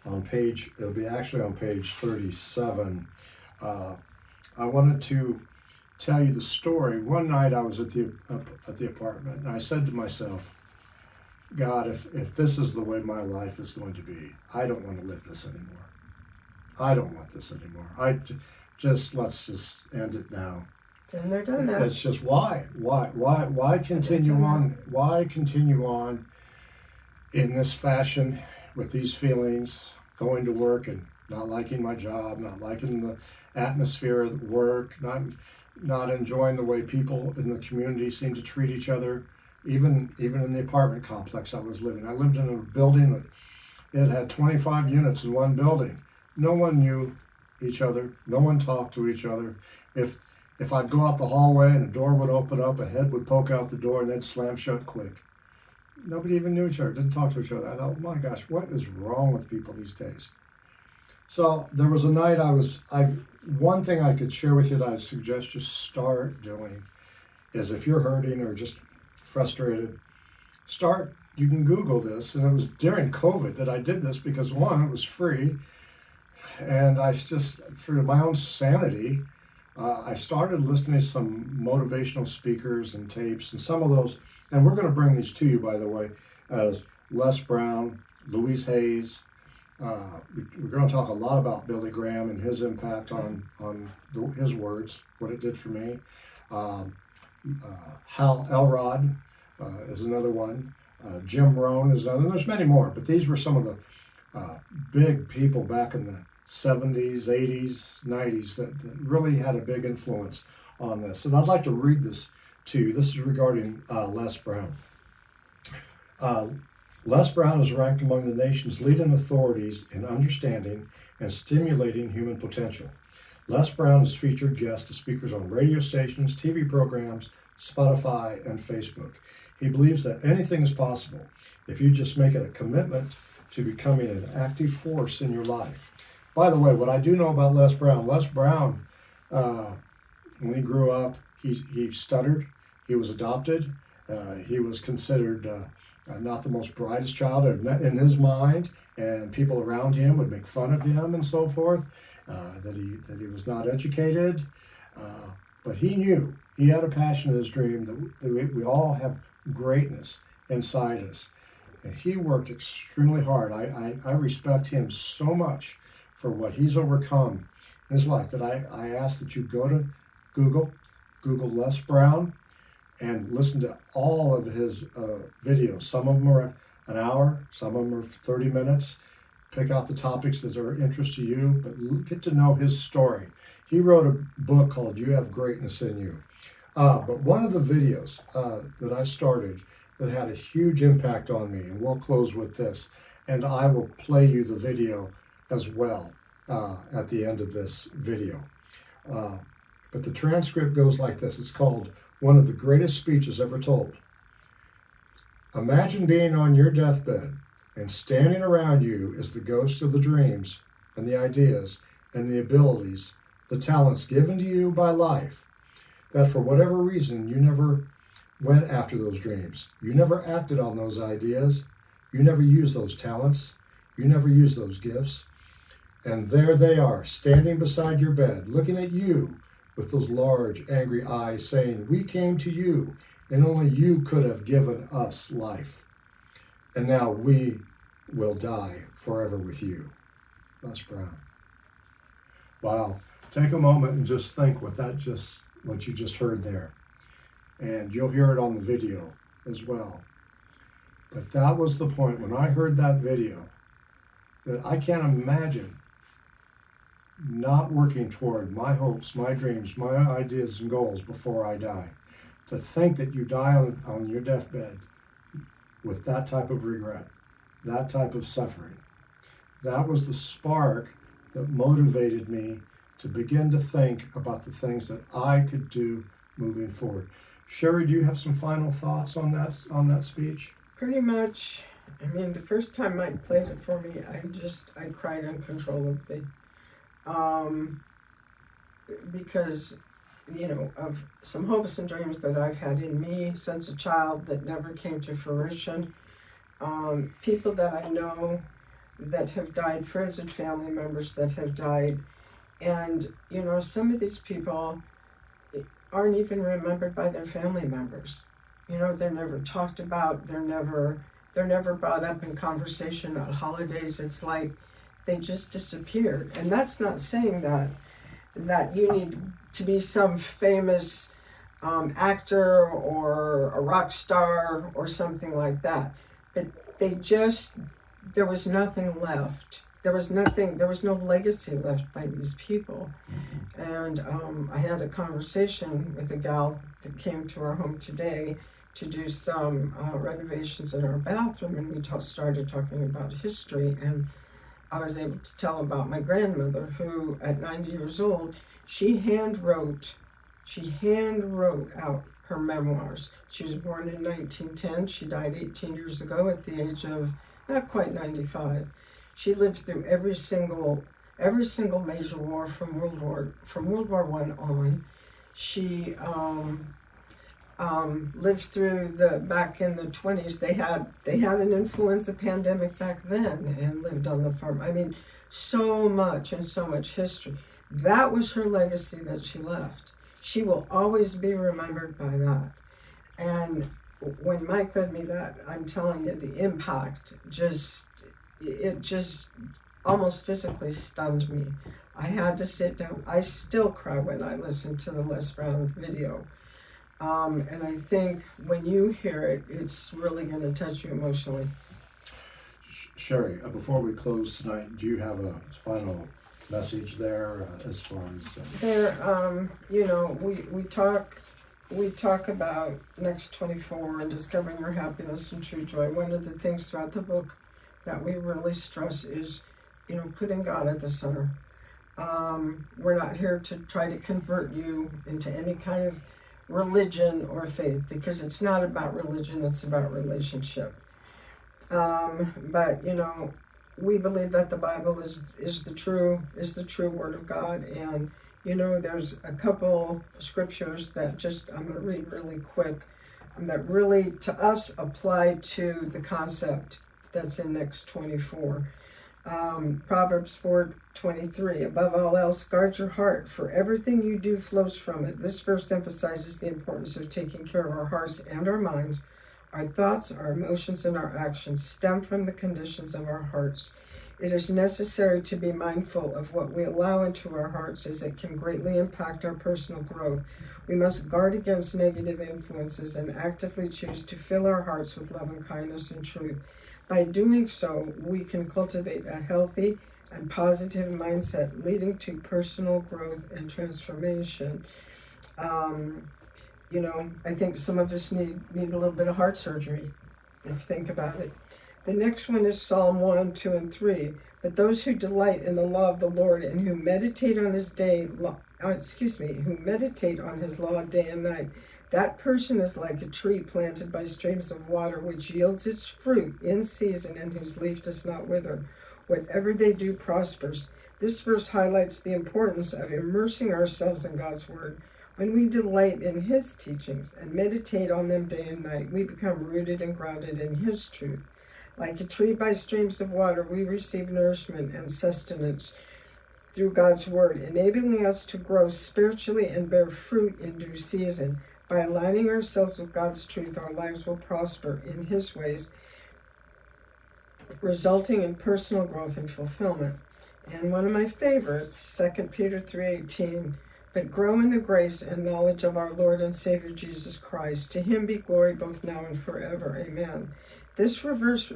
it'll be actually on page 37, I wanted to tell you the story. One night I was at the apartment, and I said to myself, God, if this is the way my life is going to be, I don't want to live this anymore. I don't want this anymore. Let's just end it now. And they're done that. It's just why continue on? Why continue on in this fashion with these feelings, going to work and not liking my job, not liking the atmosphere of work, not enjoying the way people in the community seem to treat each other, even in the apartment complex I was living. I lived in a building that had 25 units in one building. No one knew each other. No one talked to each other. If I'd go out the hallway and a door would open up, a head would poke out the door and they'd slam shut quick. Nobody even knew each other, didn't talk to each other. I thought, oh my gosh, what is wrong with people these days? So there was a night one thing I could share with you that I'd suggest you start doing is, if you're hurting or just frustrated, you can Google this. And it was during COVID that I did this because, one, it was free. And I just, for my own sanity, I started listening to some motivational speakers and tapes, and some of those, and we're going to bring these to you, by the way, as Les Brown, Louise Hayes. We're going to talk a lot about Billy Graham and his impact on his words, what it did for me. Hal Elrod is another one. Jim Rohn is another. There's many more, but these were some of the big people back in the 70s, 80s, 90s that really had a big influence on this. And I'd like to read this to you. This is regarding Les Brown. Les Brown is ranked among the nation's leading authorities in understanding and stimulating human potential. Les Brown is featured guest as speakers on radio stations, TV programs, Spotify, and Facebook. He believes that anything is possible if you just make it a commitment to becoming an active force in your life. By the way, what I do know about Les Brown When he grew up, he stuttered. He was adopted. He was considered not the most brightest child in his mind, and people around him would make fun of him and so forth. That he was not educated, but he knew he had a passion in his dream that we all have greatness inside us, and he worked extremely hard. I respect him so much for what he's overcome in his life that I ask that you go to Google Les Brown, and listen to all of his videos. Some of them are an hour, some of them are 30 minutes. Pick out the topics that are of interest to you, but get to know his story. He wrote a book called You Have Greatness in You. But one of the videos that I started that had a huge impact on me, and we'll close with this, and I will play you the video as well at the end of this video. But the transcript goes like this. It's called One of the Greatest Speeches Ever Told. Imagine being on your deathbed, and standing around you is the ghost of the dreams and the ideas and the abilities, the talents given to you by life, that for whatever reason you never went after those dreams. You never acted on those ideas. You never used those talents. You never used those gifts. And there they are, standing beside your bed, looking at you with those large, angry eyes, saying, "We came to you, and only you could have given us life. And now we will die forever with you." Les Brown. Wow. Take a moment and just think what you just heard there. And you'll hear it on the video as well. But that was the point when I heard that video, that I can't imagine not working toward my hopes, my dreams, my ideas and goals before I die. To think that you die on your deathbed with that type of regret, that type of suffering. That was the spark that motivated me to begin to think about the things that I could do moving forward. Sheri, do you have some final thoughts on that speech? Pretty much. I mean, the first time Mike played it for me, I cried uncontrollably. Because, of some hopes and dreams that I've had in me since a child that never came to fruition. People that I know that have died, friends and family members that have died. And, some of these people aren't even remembered by their family members. They're never talked about. They're never brought up in conversation at holidays. It's like they just disappeared. And that's not saying that you need to be some famous actor or a rock star or something like that. But there was nothing left. There was no legacy left by these people. And I had a conversation with a gal that came to our home today to do some renovations in our bathroom, and we started talking about history, and I was able to tell about my grandmother, who at 90 years old, she hand wrote out her memoirs. She was born in 1910. She died 18 years ago at the age of not quite 95. She lived through every single major war from World War I on. She lived through back in the 20s. They had an influenza pandemic back then and lived on the farm. I mean, so much history. That was her legacy that she left. She will always be remembered by that. And when Mike read me that, I'm telling you, the impact just almost physically stunned me. I had to sit down. I still cry when I listen to the Les Brown video. And I think when you hear it, it's really going to touch you emotionally. Sheri, before we close tonight, do you have a final message there as far as... we talk about NXT24 and discovering your happiness and true joy. One of the things throughout the book that we really stress is, putting God at the center. We're not here to try to convert you into any kind of religion or faith, because it's not about religion, it's about relationship. But we believe that the Bible is the true word of God, and You know, there's a couple scriptures that I'm going to read really quick, that really, to us, apply to the concept that's in Next 24. Proverbs 4:23, above all else, guard your heart, for everything you do flows from it. This verse emphasizes the importance of taking care of our hearts and our minds. Our thoughts, our emotions, and our actions stem from the conditions of our hearts. It is necessary to be mindful of what we allow into our hearts, as it can greatly impact our personal growth. We must guard against negative influences and actively choose to fill our hearts with love and kindness and truth. By doing so, we can cultivate a healthy and positive mindset, leading to personal growth and transformation. You know, I think some of us need a little bit of heart surgery, if you think about it. The next one is Psalm 1, 2, and 3. But those who delight in the law of the Lord and who meditate on his law day and night, that person is like a tree planted by streams of water, which yields its fruit in season and whose leaf does not wither. Whatever they do prospers. This verse highlights the importance of immersing ourselves in God's word. When we delight in his teachings and meditate on them day and night, we become rooted and grounded in his truth. Like a tree by streams of water, we receive nourishment and sustenance through God's word, enabling us to grow spiritually and bear fruit in due season. By aligning ourselves with God's truth, our lives will prosper in his ways, resulting in personal growth and fulfillment. And one of my favorites, 2 Peter 3:18, but grow in the grace and knowledge of our Lord and Savior Jesus Christ. To him be glory both now and forever. Amen. This verse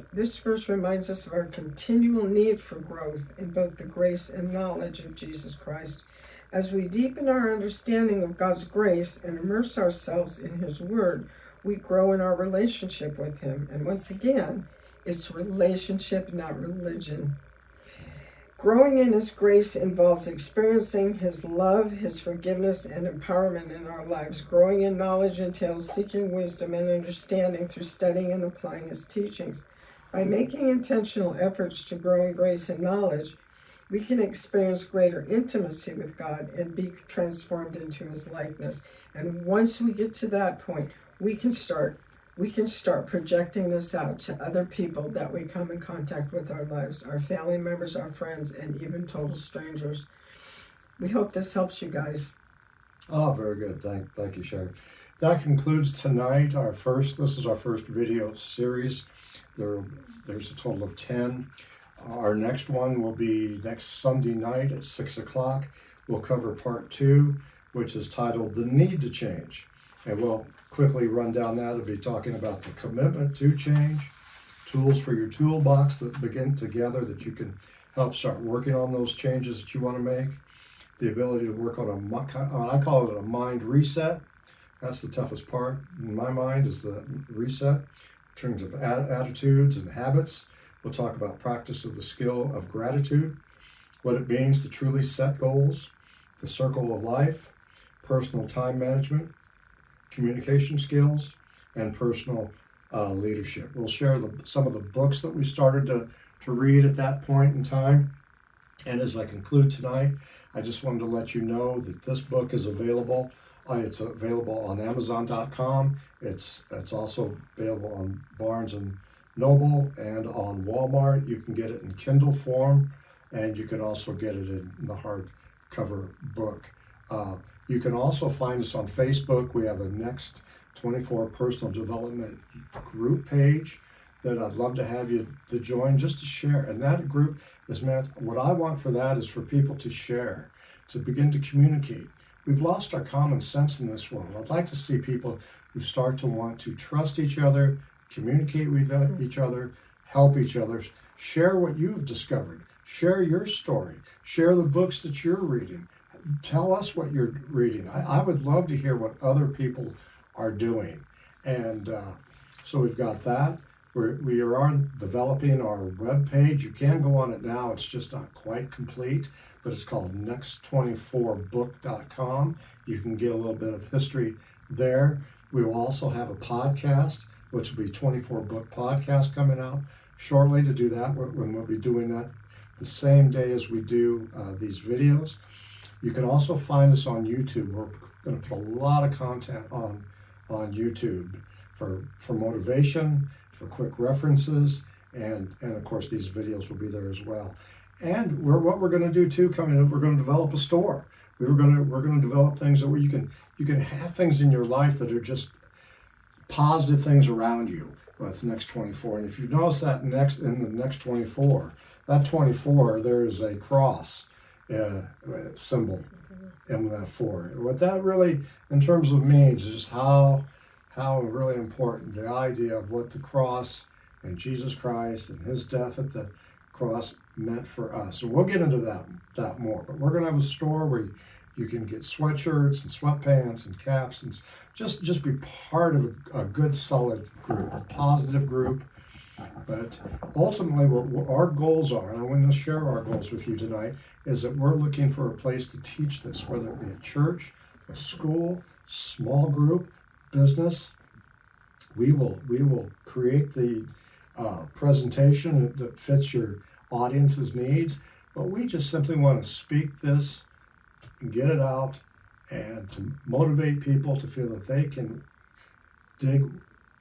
reminds us of our continual need for growth in both the grace and knowledge of Jesus Christ. As we deepen our understanding of God's grace and immerse ourselves in his word, we grow in our relationship with him. And once again, it's relationship, not religion. Growing in his grace involves experiencing his love, his forgiveness, and empowerment in our lives. Growing in knowledge entails seeking wisdom and understanding through studying and applying his teachings. By making intentional efforts to grow in grace and knowledge, we can experience greater intimacy with God and be transformed into his likeness. And once we get to that point, we can start projecting this out to other people that we come in contact with our lives, our family members, our friends, and even total strangers. We hope this helps you guys. Oh, very good. Thank you, Sheri. That concludes tonight. This is our first video series. There's a total of 10. Our next one will be next Sunday night at 6 o'clock. We'll cover part 2, which is titled The Need to Change. And we'll quickly run down that. We'll be talking about the commitment to change, tools for your toolbox that begin together that you can help start working on those changes that you want to make. The ability to work on I call it a mind reset. That's the toughest part in my mind, is the reset in terms of attitudes and habits. We'll talk about practice of the skill of gratitude, what it means to truly set goals, the circle of life, personal time management, communication skills, and personal leadership. We'll share some of the books that we started to read at that point in time. And as I conclude tonight, I just wanted to let you know that this book is available. It's available on Amazon.com. It's also available on Barnes & Noble and on Walmart. You can get it in Kindle form, and you can also get it in the hardcover book. You can also find us on Facebook. We have a Next 24 personal development group page that I'd love to have you to join, just to share. And that group is meant, what I want for that is for people to share, to begin to communicate. We've lost our common sense in this world. I'd like to see people who start to want to trust each other, communicate with each other, help each other, share what you've discovered, share your story, share the books that you're reading. Tell us what you're reading. I would love to hear what other people are doing. And so we've got that. We are on developing our webpage. You can go on it now. It's just not quite complete, but it's called NXT24book.com. You can get a little bit of history there. We will also have a podcast, which will be 24 Book Podcast, coming out shortly. To do that, when we'll be doing that the same day as we do these videos. You can also find us on YouTube. We're going to put a lot of content on YouTube for motivation, for quick references, and of course these videos will be there as well. And what we're going to do too, coming up, we're going to develop a store. We're going to develop things that where you can have things in your life that are just positive things around you with Next24. And if you notice that in the Next24, that 24, there is a cross symbol in that 4. What that really, in terms of means, is just how really important the idea of what the cross and Jesus Christ and his death at the cross meant for us. And we'll get into that more. But we're going to have a store where you can get sweatshirts and sweatpants and caps and just be part of a good, solid group, a positive group. But ultimately, what our goals are, and I want to share our goals with you tonight, is that we're looking for a place to teach this, whether it be a church, a school, small group, business. We will create the presentation that fits your audience's needs, but we just simply want to speak this and get it out and to motivate people to feel that they can dig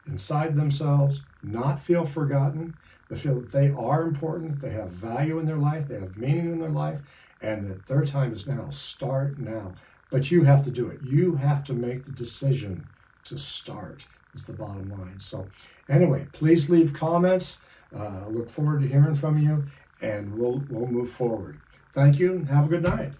inside themselves, not feel forgotten, they feel that they are important, that they have value in their life, they have meaning in their life, and that their time is now. Start now. But you have to do it. You have to make the decision to start, is the bottom line. So anyway, please leave comments. I look forward to hearing from you, and we'll move forward. Thank you, and have a good night.